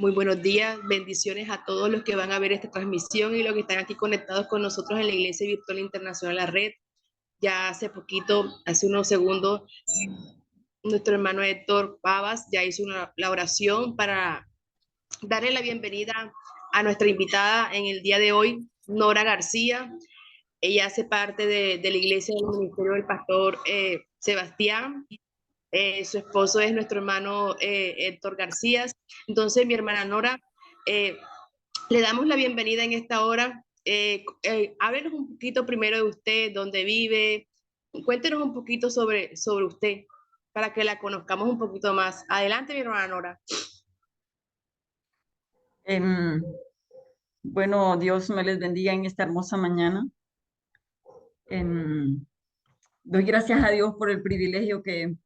Muy buenos días, bendiciones a todos los que van a ver esta transmisión y los que están aquí conectados con nosotros en la Iglesia Virtual Internacional La Red. Ya hace poquito, hace unos segundos, nuestro hermano Héctor Pavas ya hizo la oración para darle la bienvenida a nuestra invitada en el día de hoy, Nora García. Ella hace parte de la iglesia del ministerio del pastor Sebastián. Su esposo es nuestro hermano Héctor García. Entonces, mi hermana Nora, eh, le damos la bienvenida en esta hora. Háblenos un poquito primero de usted, dónde vive. Cuéntenos un poquito sobre usted para que la conozcamos un poquito más. Adelante, mi hermana Nora. Em, bueno, Dios me les bendiga en esta hermosa mañana. Em, Doy gracias a Dios por el privilegio que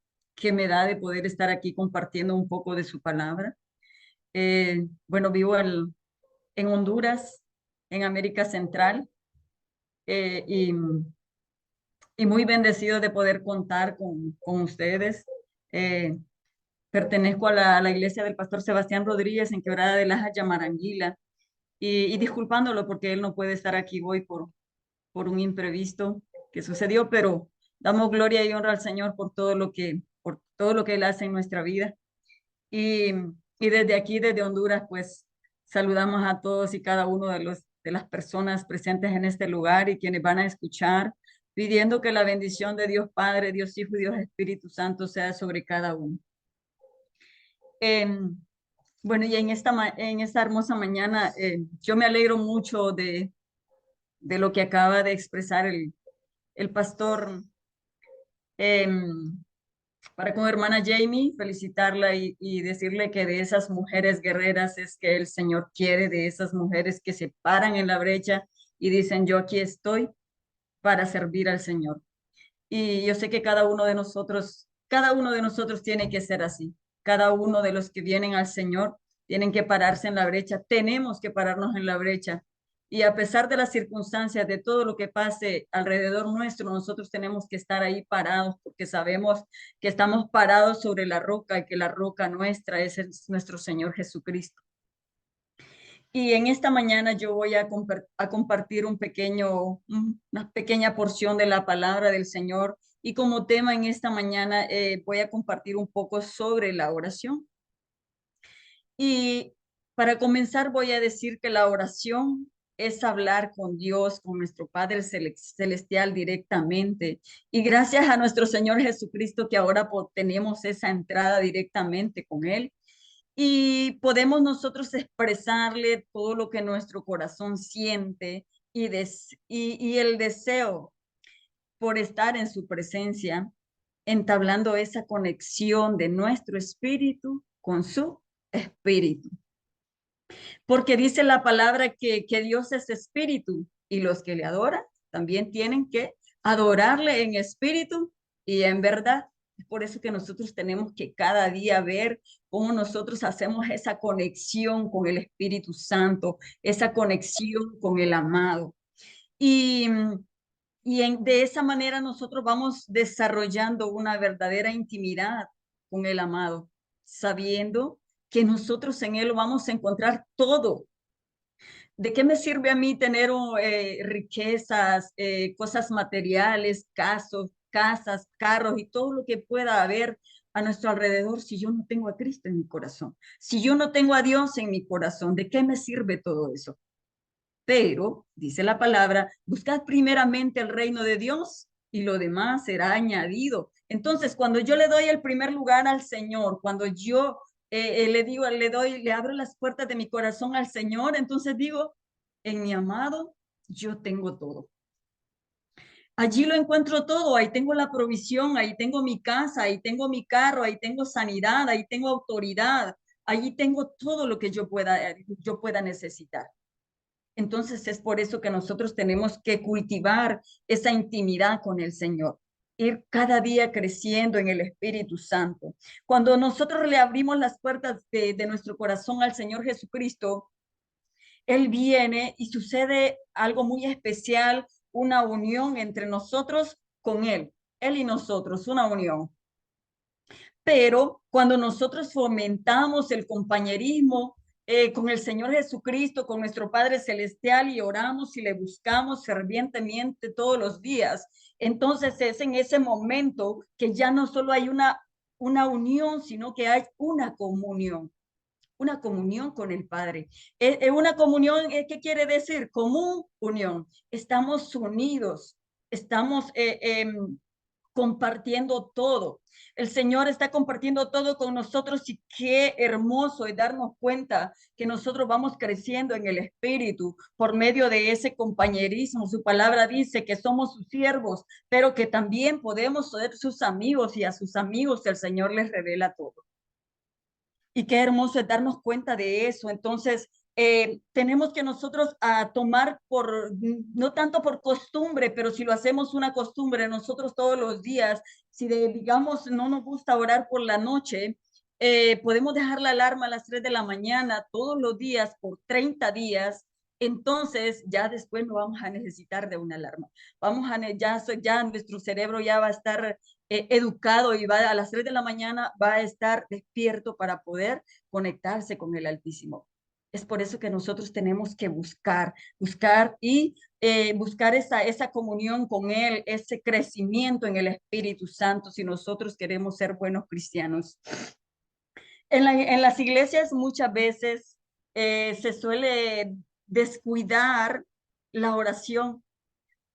me da de poder estar aquí compartiendo un poco de su palabra. Bueno, en Honduras, en América Central, eh, y, y muy bendecido de poder contar con ustedes. Eh, Pertenezco a la iglesia del pastor Sebastián Rodríguez en Quebrada de Laja, Yamaranguila, y disculpándolo porque él no puede estar aquí hoy por un imprevisto que sucedió, pero damos gloria y honra al Señor por todo lo que Él hace en nuestra vida. Y, y desde aquí, desde Honduras, pues saludamos a todos y cada uno de las personas presentes en este lugar y quienes van a escuchar, pidiendo que la bendición de Dios Padre, Dios Hijo y Dios Espíritu Santo sea sobre cada uno. Em, bueno, y en esta hermosa mañana, yo me alegro mucho de lo que acaba de expresar el pastor, em, para con hermana Jamie, felicitarla y decirle que de esas mujeres guerreras es que el Señor quiere, de esas mujeres que se paran en la brecha y dicen, yo aquí estoy para servir al Señor. Y yo sé que cada uno de nosotros tiene que ser así. Cada uno de los que vienen al Señor tienen que pararse en la brecha. Tenemos que pararnos en la brecha. Y a pesar de las circunstancias, de todo lo que pase alrededor nuestro, nosotros tenemos que estar ahí parados porque sabemos que estamos parados sobre la roca y que la roca nuestra es nuestro Señor Jesucristo. Y en esta mañana yo voy a compartir una pequeña porción de la palabra del Señor. Y como tema en esta mañana voy a compartir un poco sobre la oración. Y para comenzar voy a decir que la oración es hablar con Dios, con nuestro Padre Celestial directamente. Y gracias a nuestro Señor Jesucristo que ahora tenemos esa entrada directamente con Él y podemos nosotros expresarle todo lo que nuestro corazón siente y el deseo por estar en su presencia, entablando esa conexión de nuestro espíritu con su espíritu. Porque dice la palabra que Dios es espíritu y los que le adoran también tienen que adorarle en espíritu y en verdad. Es por eso que nosotros tenemos que cada día ver cómo nosotros hacemos esa conexión con el Espíritu Santo, esa conexión con el amado. Y, de esa manera nosotros vamos desarrollando una verdadera intimidad con el amado, sabiendo que nosotros en él vamos a encontrar todo. ¿De qué me sirve a mí tener riquezas, cosas materiales, casas, carros y todo lo que pueda haber a nuestro alrededor si yo no tengo a Cristo en mi corazón? Si yo no tengo a Dios en mi corazón, ¿de qué me sirve todo eso? Pero, dice la palabra, buscad primeramente el reino de Dios y lo demás será añadido. Entonces, cuando yo le doy el primer lugar al Señor, cuando yo le digo, le abro las puertas de mi corazón al Señor, entonces digo, en mi amado, yo tengo todo. Allí lo encuentro todo, ahí tengo la provisión, ahí tengo mi casa, ahí tengo mi carro, ahí tengo sanidad, ahí tengo autoridad, allí tengo todo lo que yo pueda necesitar. Entonces es por eso que nosotros tenemos que cultivar esa intimidad con el Señor, ir cada día creciendo en el Espíritu Santo. Cuando nosotros le abrimos las puertas de nuestro corazón al Señor Jesucristo, Él viene y sucede algo muy especial, una unión entre nosotros con Él y nosotros, una unión. Pero cuando nosotros fomentamos el compañerismo, con el Señor Jesucristo, con nuestro Padre Celestial y oramos y le buscamos fervientemente todos los días. Entonces es en ese momento que ya no solo hay una unión, sino que hay una comunión con el Padre. Una comunión, ¿qué quiere decir? Común unión. Estamos unidos, estamos compartiendo todo. El Señor está compartiendo todo con nosotros y qué hermoso es darnos cuenta que nosotros vamos creciendo en el Espíritu por medio de ese compañerismo. Su palabra dice que somos sus siervos, pero que también podemos ser sus amigos y a sus amigos el Señor les revela todo. Y qué hermoso es darnos cuenta de eso. Entonces, tenemos que nosotros tomar no tanto por costumbre, pero si lo hacemos una costumbre nosotros todos los días, si digamos no nos gusta orar por la noche, podemos dejar la alarma a las 3 de la mañana todos los días por 30 días. Entonces ya después no vamos a necesitar de una alarma. Ya nuestro cerebro ya va a estar educado y va a las 3 de la mañana va a estar despierto para poder conectarse con el Altísimo. Es por eso que nosotros tenemos que buscar y buscar esa comunión con Él, ese crecimiento en el Espíritu Santo si nosotros queremos ser buenos cristianos. En las iglesias muchas veces se suele descuidar la oración,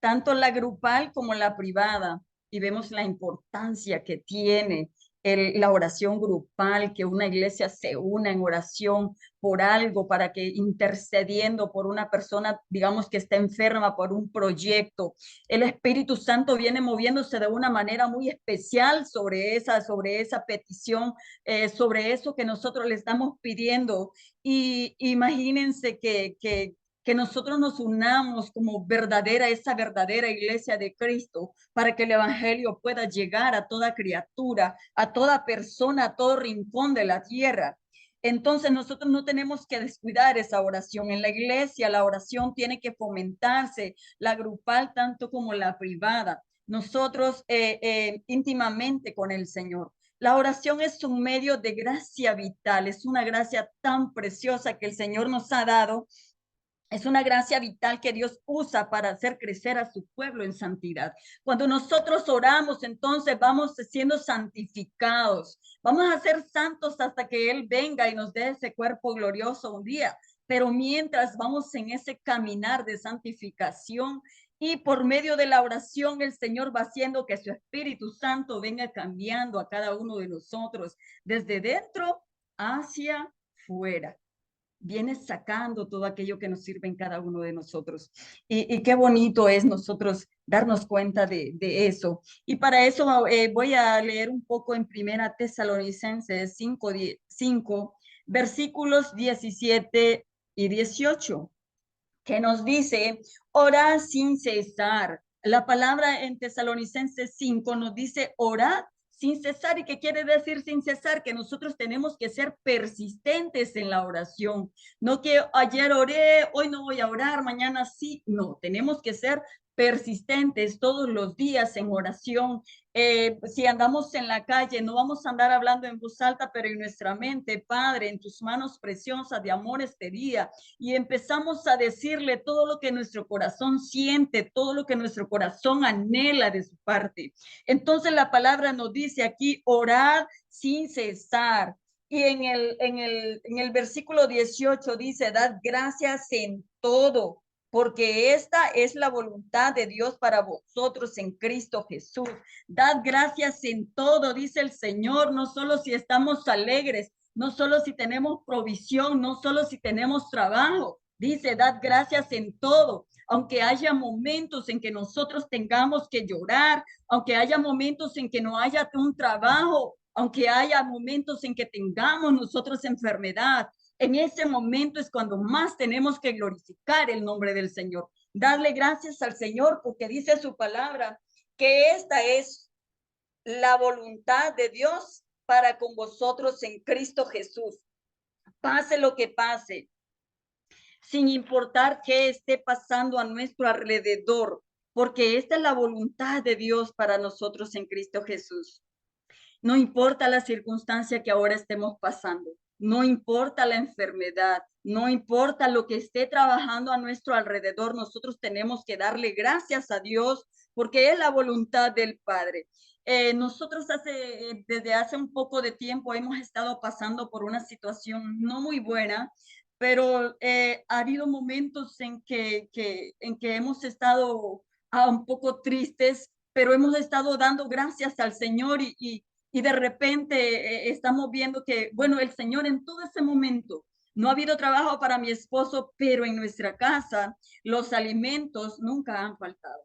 tanto la grupal como la privada, y vemos la importancia que tiene la oración grupal, que una iglesia se una en oración por algo, para que intercediendo por una persona, digamos que está enferma por un proyecto, el Espíritu Santo viene moviéndose de una manera muy especial sobre esa petición, sobre eso que nosotros le estamos pidiendo. Y imagínense que nosotros nos unamos como esa verdadera iglesia de Cristo, para que el evangelio pueda llegar a toda criatura, a toda persona, a todo rincón de la tierra. Entonces nosotros no tenemos que descuidar esa oración. En la iglesia la oración tiene que fomentarse, la grupal tanto como la privada. Nosotros íntimamente con el Señor. La oración es un medio de gracia vital, es una gracia tan preciosa que el Señor nos ha dado. Es una gracia vital que Dios usa para hacer crecer a su pueblo en santidad. Cuando nosotros oramos, entonces vamos siendo santificados. Vamos a ser santos hasta que Él venga y nos dé ese cuerpo glorioso un día. Pero mientras vamos en ese caminar de santificación y por medio de la oración, el Señor va haciendo que su Espíritu Santo venga cambiando a cada uno de nosotros desde dentro hacia fuera. Viene sacando todo aquello que nos sirve en cada uno de nosotros. Y qué bonito es nosotros darnos cuenta de eso. Y para eso voy a leer un poco en Primera Tesalonicenses 5, versículos 17 y 18, que nos dice: orad sin cesar. La palabra en Tesalonicenses 5 nos dice orad sin cesar. ¿Y qué quiere decir sin cesar? Que nosotros tenemos que ser persistentes en la oración. No que ayer oré, hoy no voy a orar, mañana sí. No, tenemos que ser persistentes todos los días en oración. Si andamos en la calle, no vamos a andar hablando en voz alta, pero en nuestra mente: Padre, en tus manos preciosas de amor este día. Y empezamos a decirle todo lo que nuestro corazón siente, todo lo que nuestro corazón anhela de su parte. Entonces la palabra nos dice aquí: orad sin cesar. Y en el versículo 18 dice: dad gracias en todo, porque esta es la voluntad de Dios para vosotros en Cristo Jesús. Dad gracias en todo, dice el Señor, no solo si estamos alegres, no solo si tenemos provisión, no solo si tenemos trabajo. Dice: dad gracias en todo, aunque haya momentos en que nosotros tengamos que llorar, aunque haya momentos en que no haya un trabajo, aunque haya momentos en que tengamos nosotros enfermedad. En ese momento es cuando más tenemos que glorificar el nombre del Señor. Darle gracias al Señor, porque dice su palabra que esta es la voluntad de Dios para con vosotros en Cristo Jesús. Pase lo que pase, sin importar qué esté pasando a nuestro alrededor, porque esta es la voluntad de Dios para nosotros en Cristo Jesús. No importa la circunstancia que ahora estemos pasando, no importa la enfermedad, no importa lo que esté trabajando a nuestro alrededor, nosotros tenemos que darle gracias a Dios porque es la voluntad del Padre. Nosotros desde hace un poco de tiempo hemos estado pasando por una situación no muy buena, pero ha habido momentos en que hemos estado un poco tristes, pero hemos estado dando gracias al Señor y de repente estamos viendo que, bueno, el Señor en todo ese momento, no ha habido trabajo para mi esposo, pero en nuestra casa los alimentos nunca han faltado.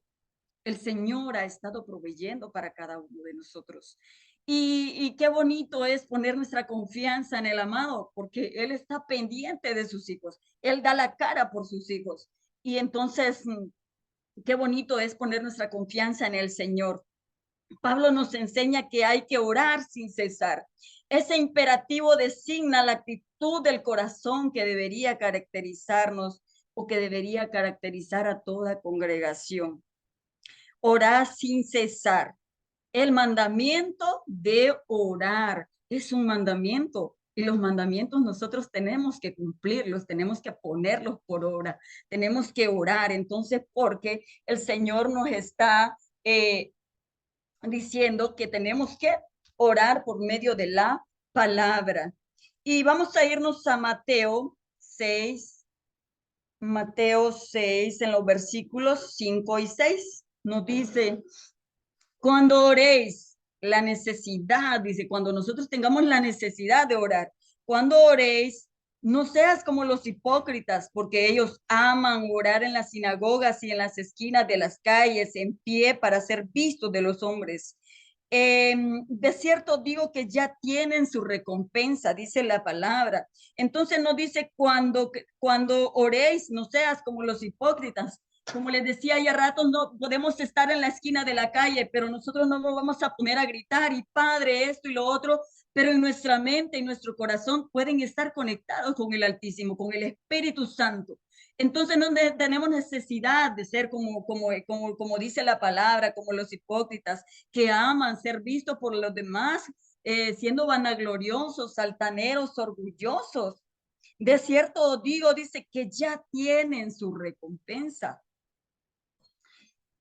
El Señor ha estado proveyendo para cada uno de nosotros. Y qué bonito es poner nuestra confianza en el amado, porque Él está pendiente de sus hijos. Él da la cara por sus hijos. Y entonces, qué bonito es poner nuestra confianza en el Señor. Pablo nos enseña que hay que orar sin cesar. Ese imperativo designa la actitud del corazón que debería caracterizarnos o que debería caracterizar a toda congregación. Orar sin cesar. El mandamiento de orar es un mandamiento y los mandamientos nosotros tenemos que cumplirlos, tenemos que ponerlos por obra, tenemos que orar. Entonces, porque el Señor nos está diciendo que tenemos que orar por medio de la palabra. Y vamos a irnos a Mateo 6 en los versículos 5 y 6. Nos dice, cuando oréis, la necesidad, dice, cuando nosotros tengamos la necesidad de orar, cuando oréis, no seas como los hipócritas, porque ellos aman orar en las sinagogas y en las esquinas de las calles, en pie para ser vistos de los hombres. De cierto digo que ya tienen su recompensa, dice la palabra. Entonces no dice cuando oréis, no seas como los hipócritas. Como les decía, ya ratos no podemos estar en la esquina de la calle, pero nosotros no nos vamos a poner a gritar y Padre esto y lo otro, pero en nuestra mente y nuestro corazón pueden estar conectados con el Altísimo, con el Espíritu Santo. Entonces no tenemos necesidad de ser como dice la palabra, como los hipócritas que aman ser vistos por los demás, siendo vanagloriosos, altaneros, orgullosos. De cierto digo, dice que ya tienen su recompensa.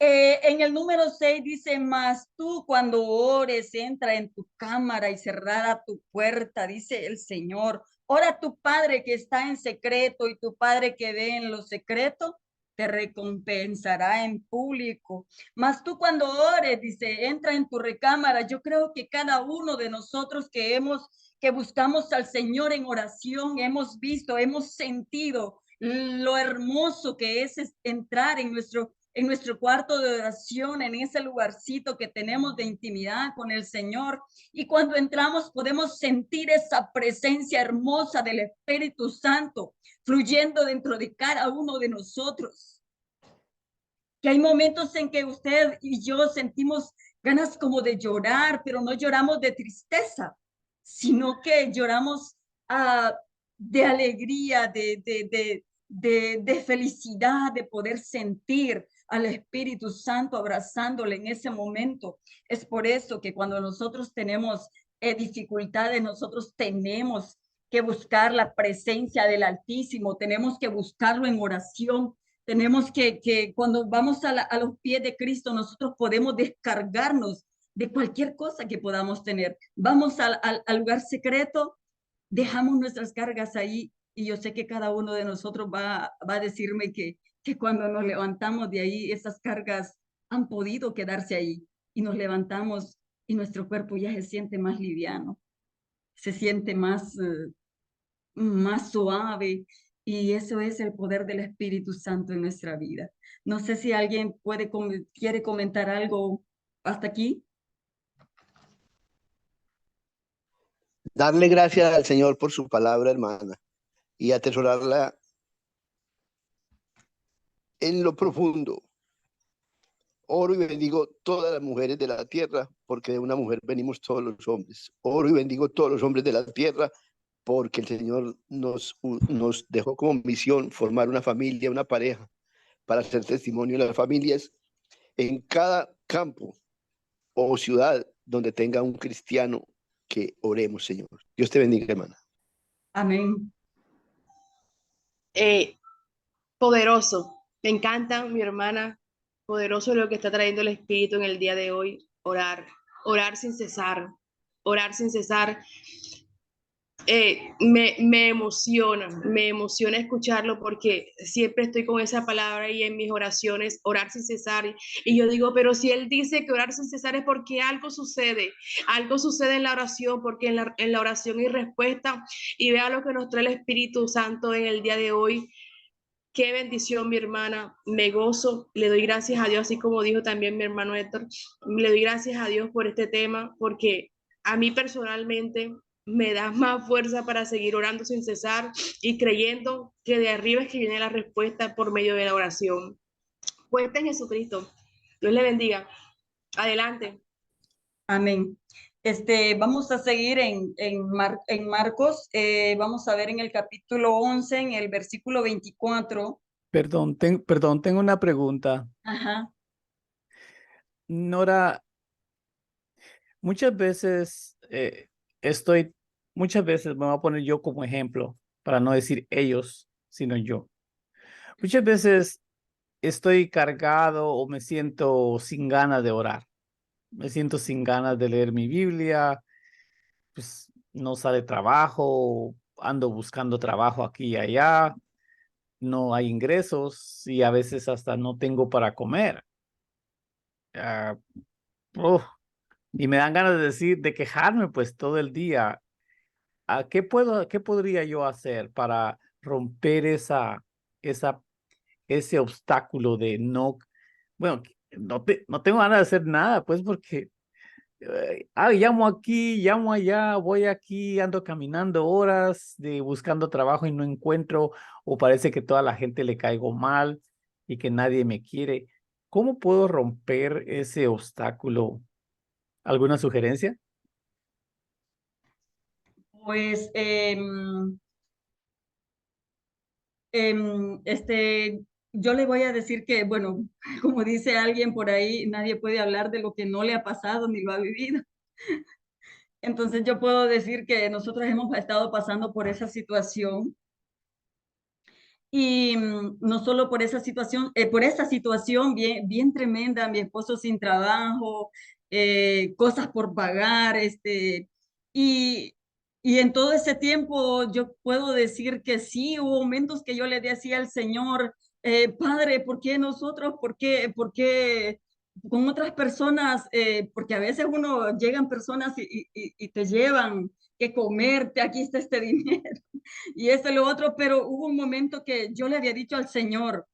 En el número 6 dice, mas tú cuando ores, entra en tu cámara y cerrada tu puerta, dice el Señor. Ora a tu Padre que está en secreto y tu Padre que ve en lo secreto te recompensará en público. Mas tú cuando ores, dice, entra en tu recámara. Yo creo que cada uno de nosotros que buscamos al Señor en oración, hemos visto, hemos sentido lo hermoso que es entrar en nuestro cuarto de oración, en ese lugarcito que tenemos de intimidad con el Señor. Y cuando entramos podemos sentir esa presencia hermosa del Espíritu Santo fluyendo dentro de cada uno de nosotros. Que hay momentos en que usted y yo sentimos ganas como de llorar, pero no lloramos de tristeza, sino que lloramos de alegría, de felicidad, de poder sentir al Espíritu Santo abrazándole en ese momento. Es por eso que cuando nosotros tenemos dificultades, nosotros tenemos que buscar la presencia del Altísimo, tenemos que buscarlo en oración, tenemos que cuando vamos a los pies de Cristo, nosotros podemos descargarnos de cualquier cosa que podamos tener. Vamos al lugar secreto, dejamos nuestras cargas ahí y yo sé que cada uno de nosotros va a decirme que cuando nos levantamos de ahí, esas cargas han podido quedarse ahí y nos levantamos y nuestro cuerpo ya se siente más liviano, se siente más suave y eso es el poder del Espíritu Santo en nuestra vida. No sé si alguien quiere comentar algo hasta aquí. Darle gracias al Señor por su palabra, hermana, y atesorarla en lo profundo. Oro y bendigo todas las mujeres de la tierra, porque de una mujer venimos todos los hombres. Oro y bendigo todos los hombres de la tierra, porque el Señor nos dejó como misión formar una familia, una pareja, para hacer testimonio de las familias en cada campo o ciudad donde tenga un cristiano, que oremos, Señor. Dios te bendiga, hermana. Amén. Eh, Poderoso. Me encanta, mi hermana. Poderoso lo que está trayendo el Espíritu en el día de hoy. Orar, orar sin cesar, orar sin cesar. Me emociona escucharlo porque siempre estoy con esa palabra y en mis oraciones, orar sin cesar. Y yo digo, pero si Él dice que orar sin cesar es porque algo sucede en la oración, porque en la oración hay respuesta. Y vea lo que nos trae el Espíritu Santo en el día de hoy. Qué bendición, mi hermana. Me gozo. Le doy gracias a Dios, así como dijo también mi hermano Héctor. Le doy gracias a Dios por este tema, porque a mí personalmente me da más fuerza para seguir orando sin cesar y creyendo que de arriba es que viene la respuesta por medio de la oración. Cuenta en Jesucristo. Dios le bendiga. Adelante. Amén. Vamos a seguir en Marcos. Vamos a ver en el capítulo 11, en el versículo 24. Perdón, tengo una pregunta. Ajá. Nora, muchas veces muchas veces me voy a poner yo como ejemplo, para no decir ellos, sino yo. Muchas veces estoy cargado o me siento sin ganas de orar. Me siento sin ganas de leer mi Biblia, pues no sale trabajo, ando buscando trabajo aquí y allá, no hay ingresos y a veces hasta no tengo para comer. Ah, uf, y me dan ganas de quejarme pues todo el día. ¿Qué podría yo hacer para romper esa, ese obstáculo de no, bueno, no tengo ganas de hacer nada, pues porque llamo aquí, llamo allá, voy aquí, ando caminando horas buscando trabajo y no encuentro, o parece que toda la gente le caigo mal y que nadie me quiere? ¿Cómo puedo romper ese obstáculo? ¿Alguna sugerencia? Pues yo le voy a decir que, bueno, como dice alguien por ahí, nadie puede hablar de lo que no le ha pasado ni lo ha vivido. Entonces yo puedo decir que nosotros hemos estado pasando por esa situación y no solo por esa situación bien, bien tremenda, mi esposo sin trabajo, cosas por pagar, y, y en todo ese tiempo yo puedo decir que sí, hubo momentos que yo le decía al Señor, Padre, ¿por qué nosotros? ¿Por qué con otras personas? Porque a veces llegan personas y te llevan que comerte, aquí está este dinero y esto y lo otro, pero hubo un momento que yo le había dicho al Señor,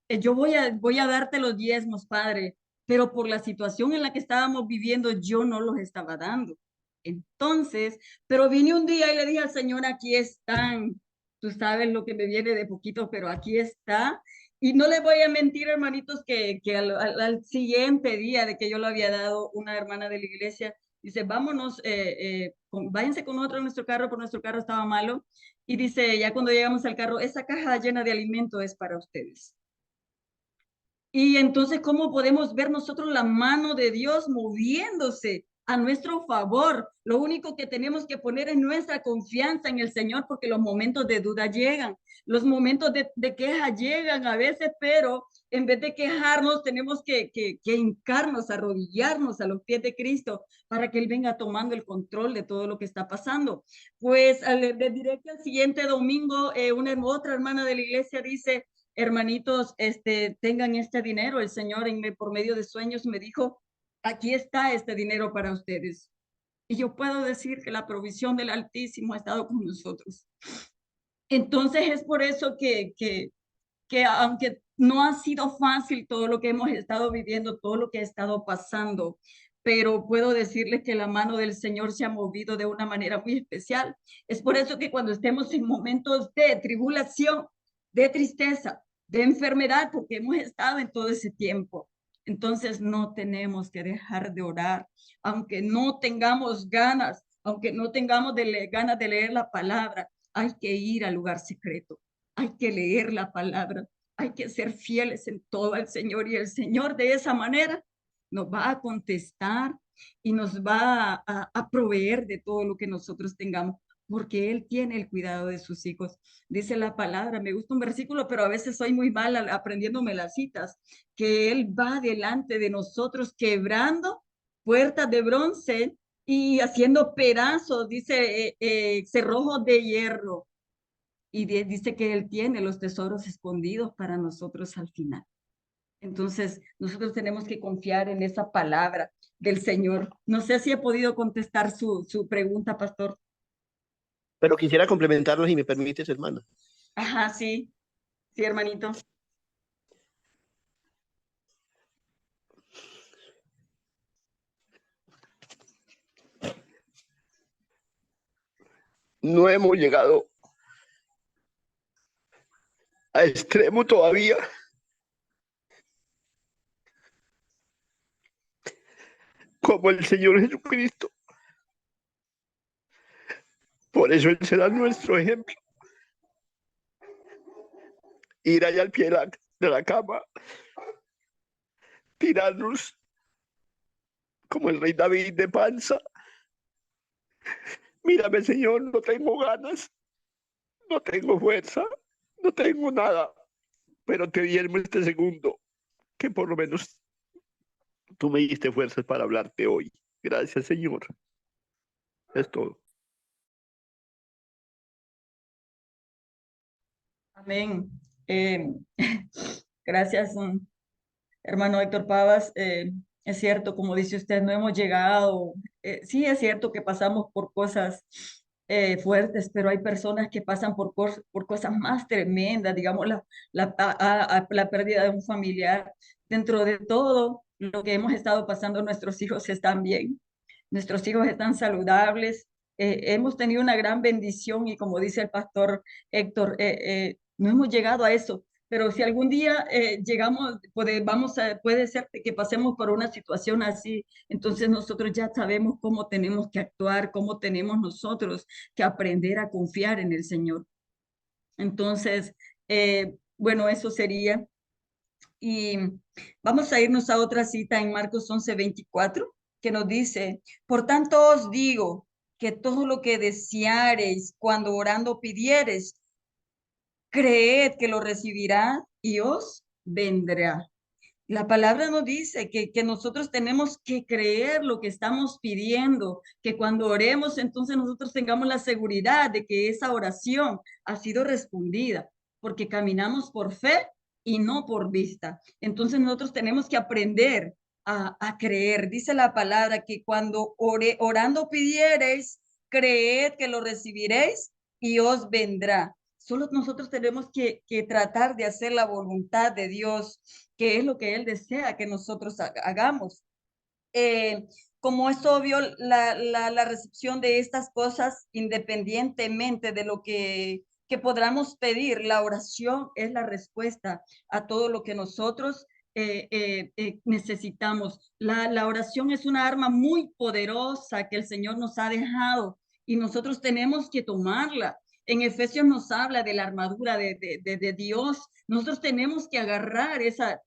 yo voy a darte los diezmos, Padre, pero por la situación en la que estábamos viviendo, yo no los estaba dando. Entonces, pero vine un día y le dije al Señor, aquí están, tú sabes lo que me viene de poquito, pero aquí está. Y no les voy a mentir, hermanitos, que al siguiente día de que yo lo había dado, una hermana de la iglesia dice, vámonos, váyanse con nosotros en nuestro carro, porque nuestro carro estaba malo. Y dice, ya cuando llegamos al carro, esa caja llena de alimento es para ustedes. Y entonces, ¿cómo podemos ver nosotros la mano de Dios moviéndose a nuestro favor? Lo único que tenemos que poner es nuestra confianza en el Señor, porque los momentos de duda llegan, los momentos de queja llegan a veces, pero en vez de quejarnos, tenemos que hincarnos, arrodillarnos a los pies de Cristo para que Él venga tomando el control de todo lo que está pasando. Pues les diré que el siguiente domingo, otra hermana de la iglesia dice, hermanitos, tengan este dinero. El Señor por medio de sueños me dijo, aquí está este dinero para ustedes. Y yo puedo decir que la provisión del Altísimo ha estado con nosotros. Entonces es por eso que aunque no ha sido fácil todo lo que hemos estado viviendo, todo lo que ha estado pasando, pero puedo decirles que la mano del Señor se ha movido de una manera muy especial. Es por eso que cuando estemos en momentos de tribulación, de tristeza, de enfermedad, porque hemos estado en todo ese tiempo, entonces no tenemos que dejar de orar, aunque no tengamos ganas, aunque no tengamos ganas de leer la palabra, hay que ir al lugar secreto, hay que leer la palabra, hay que ser fieles en todo al Señor y el Señor de esa manera nos va a contestar y nos va a proveer de todo lo que nosotros tengamos, porque Él tiene el cuidado de sus hijos. Dice la palabra, me gusta un versículo, pero a veces soy muy mala aprendiéndome las citas, que Él va delante de nosotros quebrando puertas de bronce y haciendo pedazos, dice, cerrojos de hierro. Y dice que Él tiene los tesoros escondidos para nosotros al final. Entonces, nosotros tenemos que confiar en esa palabra del Señor. No sé si he podido contestar su pregunta, pastor. Pero quisiera complementarlo si me permites, hermano. Ajá, sí, sí, hermanito. No hemos llegado a extremo todavía. Como el Señor Jesucristo. Por eso Él será nuestro ejemplo. Ir allá al pie de la cama, tirarnos como el rey David de panza. Mírame, Señor, no tengo ganas, no tengo fuerza, no tengo nada, pero te dieron este segundo, que por lo menos tú me diste fuerzas para hablarte hoy. Gracias, Señor. Es todo. Amén. Gracias, hermano Héctor Pavas. Es cierto, como dice usted, no hemos llegado. Sí, es cierto que pasamos por cosas fuertes, pero hay personas que pasan por cosas más tremendas, digamos, la pérdida de un familiar. Dentro de todo lo que hemos estado pasando, nuestros hijos están bien, nuestros hijos están saludables. Hemos tenido una gran bendición y como dice el pastor Héctor, no hemos llegado a eso, pero si algún día llegamos, puede ser que pasemos por una situación así, entonces nosotros ya sabemos cómo tenemos que actuar, cómo tenemos nosotros que aprender a confiar en el Señor. Entonces, bueno, eso sería. Y vamos a irnos a otra cita en Marcos 11:24, que nos dice, por tanto os digo que todo lo que deseareis cuando orando pidiereis, creed que lo recibirá y os vendrá. La palabra nos dice que nosotros tenemos que creer lo que estamos pidiendo, que cuando oremos entonces nosotros tengamos la seguridad de que esa oración ha sido respondida, porque caminamos por fe y no por vista. Entonces nosotros tenemos que aprender a creer. Dice la palabra que cuando orando pidiereis, creed que lo recibiréis y os vendrá. Solo nosotros tenemos que tratar de hacer la voluntad de Dios, que es lo que Él desea que nosotros hagamos. Como es obvio, la recepción de estas cosas, independientemente de lo que podamos pedir, la oración es la respuesta a todo lo que nosotros necesitamos. La oración es una arma muy poderosa que el Señor nos ha dejado y nosotros tenemos que tomarla. En Efesios nos habla de la armadura de Dios. Nosotros tenemos que agarrar esa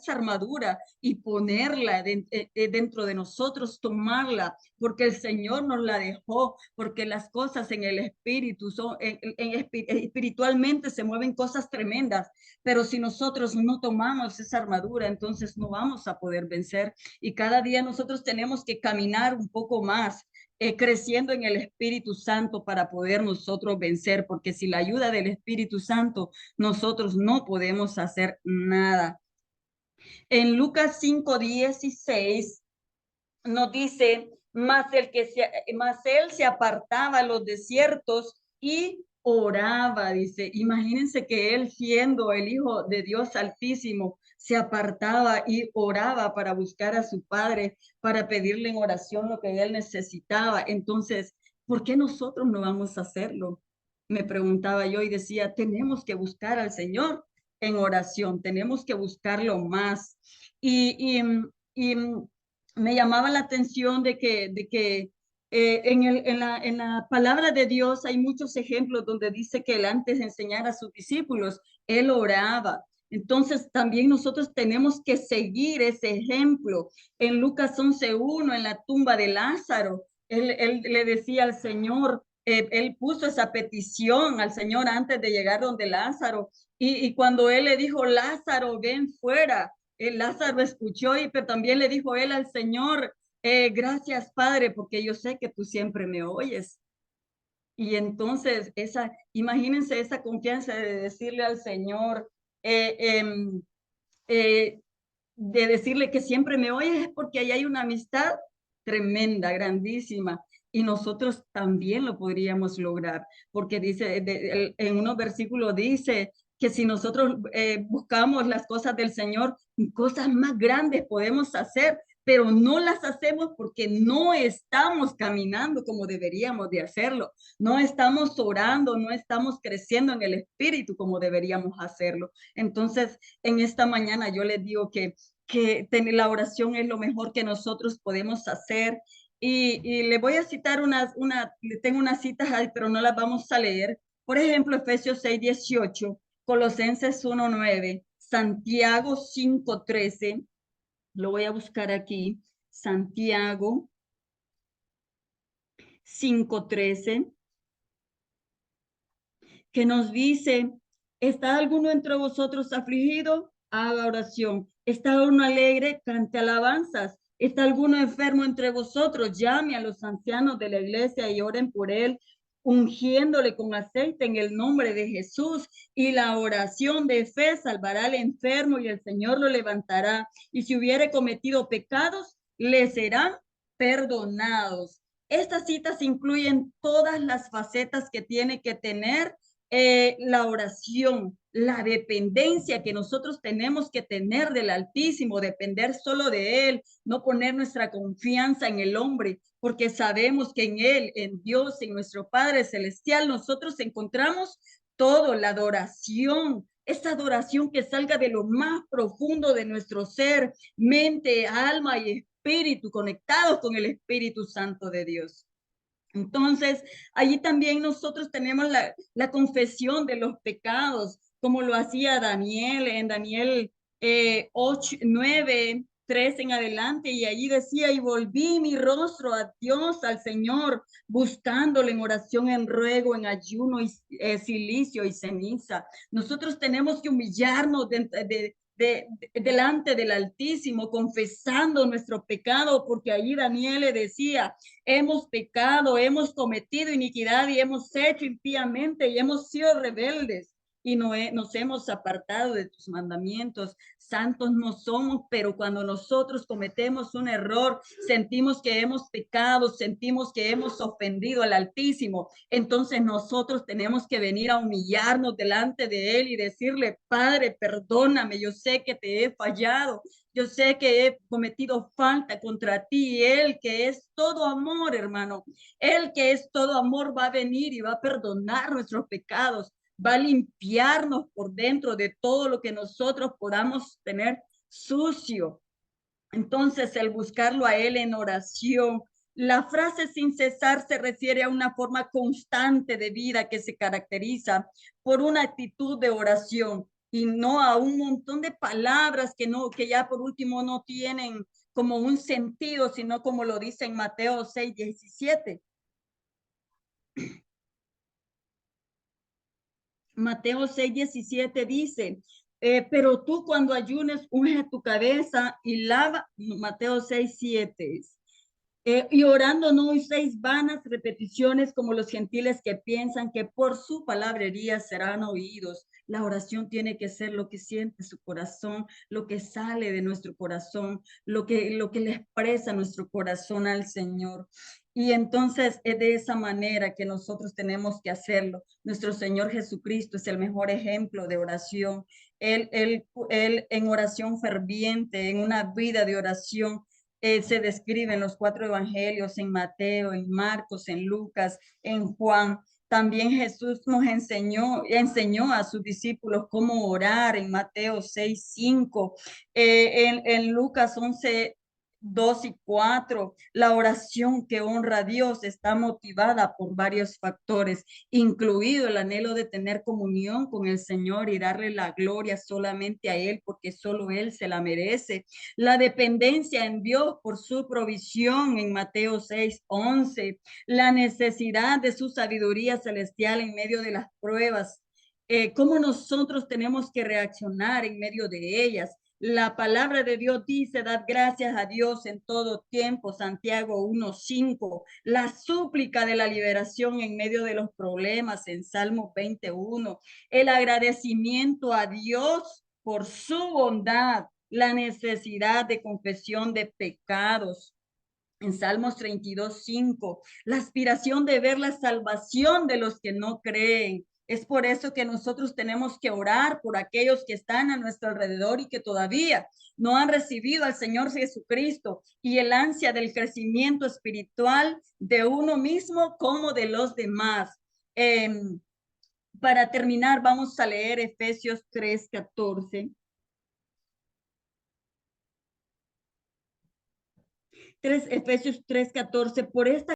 armadura y ponerla dentro de nosotros, tomarla, porque el Señor nos la dejó, porque las cosas en el espíritu espiritualmente se mueven cosas tremendas, pero si nosotros no tomamos esa armadura, entonces no vamos a poder vencer. Y cada día nosotros tenemos que caminar un poco más, creciendo en el Espíritu Santo para poder nosotros vencer, porque sin la ayuda del Espíritu Santo, nosotros no podemos hacer nada. En Lucas 5:16 nos dice, más él se apartaba a los desiertos y oraba, dice. Imagínense que él, siendo el Hijo de Dios Altísimo, se apartaba y oraba para buscar a su Padre, para pedirle en oración lo que él necesitaba. Entonces, ¿por qué nosotros no vamos a hacerlo? Me preguntaba yo y decía, tenemos que buscar al Señor en oración, tenemos que buscarlo más. Y me llamaba la atención de que en la palabra de Dios hay muchos ejemplos donde dice que él antes de enseñar a sus discípulos, él oraba. Entonces también nosotros tenemos que seguir ese ejemplo. En Lucas 11:1, en la tumba de Lázaro, él le decía al Señor, él puso esa petición al Señor antes de llegar donde Lázaro. Y cuando él le dijo, Lázaro, ven fuera, Lázaro escuchó, pero también le dijo él al Señor, gracias, Padre, porque yo sé que tú siempre me oyes. Y entonces, imagínense esa confianza de decirle al Señor, eh, em, eh, de decirle que siempre me oyes, es porque ahí hay una amistad tremenda, grandísima. Y nosotros también lo podríamos lograr, porque dice, en unos versículos dice que si nosotros buscamos las cosas del Señor, cosas más grandes podemos hacer, pero no las hacemos porque no estamos caminando como deberíamos de hacerlo, no estamos orando, no estamos creciendo en el Espíritu como deberíamos hacerlo. Entonces, en esta mañana yo les digo que tener la oración es lo mejor que nosotros podemos hacer. Y le voy a citar tengo unas citas ahí, pero no las vamos a leer. Por ejemplo, Efesios 6:18, Colosenses 1:9, Santiago 5:13. Lo voy a buscar aquí. Santiago 5:13, que nos dice, ¿está alguno entre vosotros afligido? Haga oración. ¿Está uno alegre? Cante alabanzas. ¿Está alguno enfermo entre vosotros? Llame a los ancianos de la iglesia y oren por él, ungiéndole con aceite en el nombre de Jesús. Y la oración de fe salvará al enfermo y el Señor lo levantará. Y si hubiere cometido pecados, le serán perdonados. Estas citas incluyen todas las facetas que tiene que tener la oración, la dependencia que nosotros tenemos que tener del Altísimo, depender solo de Él, no poner nuestra confianza en el hombre, porque sabemos que en Él, en Dios, en nuestro Padre Celestial, nosotros encontramos todo, la adoración, esa adoración que salga de lo más profundo de nuestro ser, mente, alma y espíritu, conectados con el Espíritu Santo de Dios. Entonces, allí también nosotros tenemos la confesión de los pecados, como lo hacía Daniel en Daniel 8, 9, 3 en adelante, y allí decía, y volví mi rostro a Dios, al Señor, buscándole en oración, en ruego, en ayuno, y silicio y ceniza. Nosotros tenemos que humillarnos delante del Altísimo, confesando nuestro pecado, porque allí Daniel le decía, hemos pecado, hemos cometido iniquidad y hemos hecho impíamente y hemos sido rebeldes y nos hemos apartado de tus mandamientos. Santos no somos, pero cuando nosotros cometemos un error, sentimos que hemos pecado, sentimos que hemos ofendido al Altísimo, entonces nosotros tenemos que venir a humillarnos delante de Él y decirle, Padre, perdóname, yo sé que te he fallado, yo sé que he cometido falta contra ti, y Él que es todo amor, hermano, Él que es todo amor va a venir y va a perdonar nuestros pecados, va a limpiarnos por dentro de todo lo que nosotros podamos tener sucio. Entonces, el buscarlo a Él en oración, la frase sin cesar se refiere a una forma constante de vida que se caracteriza por una actitud de oración y no a un montón de palabras que ya por último no tienen como un sentido, sino como lo dice en Mateo 6:17. Mateo 6:17 dice, pero tú cuando ayunes, unge tu cabeza y lava, Mateo 6:7. Y orando no uséis vanas repeticiones como los gentiles que piensan que por su palabrería serán oídos. La oración tiene que ser lo que siente su corazón, lo que sale de nuestro corazón, lo que le expresa nuestro corazón al Señor. Y entonces es de esa manera que nosotros tenemos que hacerlo. Nuestro Señor Jesucristo es el mejor ejemplo de oración. Él en oración ferviente, en una vida de oración, se describe en los 4 evangelios, en Mateo, en Marcos, en Lucas, en Juan. También Jesús nos enseñó a sus discípulos cómo orar en Mateo 6:5, en Lucas 11, 2 y 4. La oración que honra a Dios está motivada por varios factores, incluido el anhelo de tener comunión con el Señor y darle la gloria solamente a Él, porque solo Él se la merece. La dependencia en Dios por su provisión en Mateo 6:11. La necesidad de su sabiduría celestial en medio de las pruebas. Cómo nosotros tenemos que reaccionar en medio de ellas. La palabra de Dios dice, dad gracias a Dios en todo tiempo, Santiago 1:5. La súplica de la liberación en medio de los problemas en Salmo 21. El agradecimiento a Dios por su bondad, la necesidad de confesión de pecados. En Salmos 32:5, la aspiración de ver la salvación de los que no creen. Es por eso que nosotros tenemos que orar por aquellos que están a nuestro alrededor y que todavía no han recibido al Señor Jesucristo, y el ansia del crecimiento espiritual de uno mismo como de los demás. Para terminar, vamos a leer Efesios 3:14. Efesios 3:14. Por esta